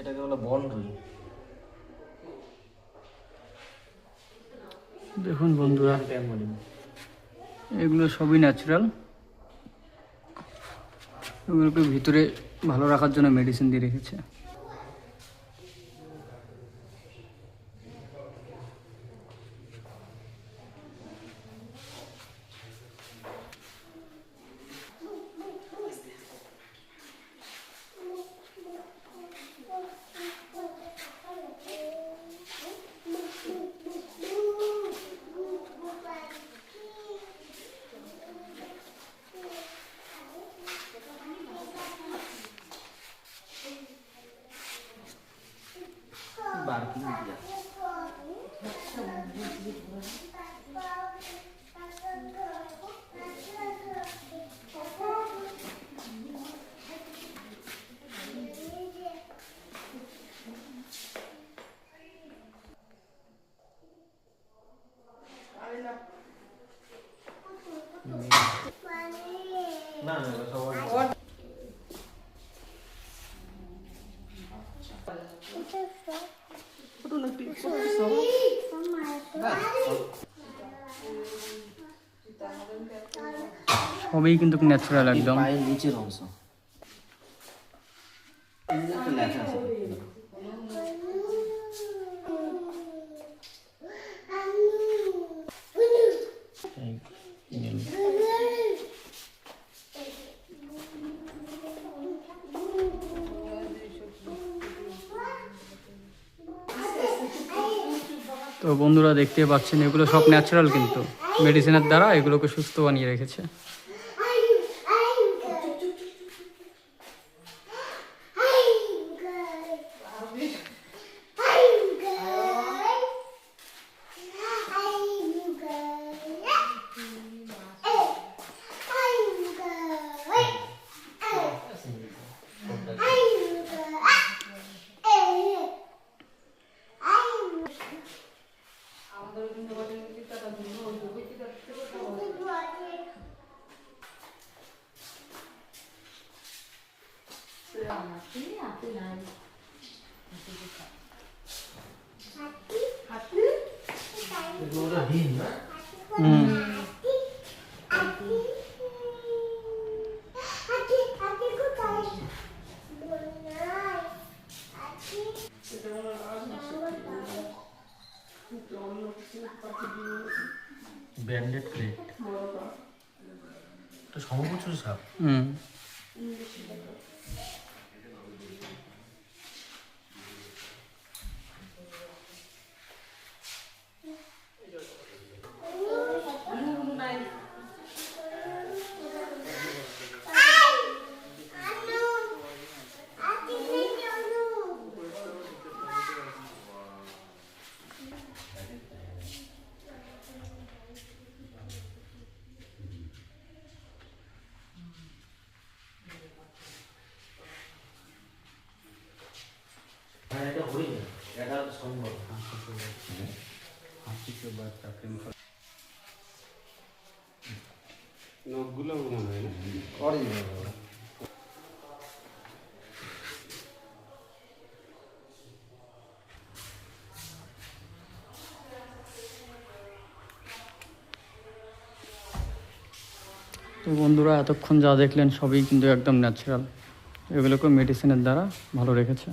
এটাকে বলে বন রুই। দেখুন বন্ধুরা, এগুলো সবই ন্যাচারাল। এগুলোকে ভিতরে ভালো রাখার জন্য মেডিসিন দিয়ে রেখেছে। বার্কিং দিয়া না না সবার সবই কিন্তু ন্যাচারাল একদম। পায়ের নিচের অংশ লেখা আছে। তো বন্ধুরা দেখতে পাচ্ছেন, এগুলো সব ন্যাচারাল, কিন্তু মেডিসিনের দ্বারা এগুলোকে সুস্থ বানিয়ে রেখেছে। ব্যান্ডেড ক্রেট, এটা সমবছর সাপ। এটা হরিণ, এটা সম্ভব নখগুলো মনে হয় না অরিজিনাল। তো বন্ধুরা, এতক্ষণ যা দেখলেন সবই কিন্তু একদম ন্যাচারাল। এগুলোকে মেডিসিনের দ্বারা ভালো রেখেছে।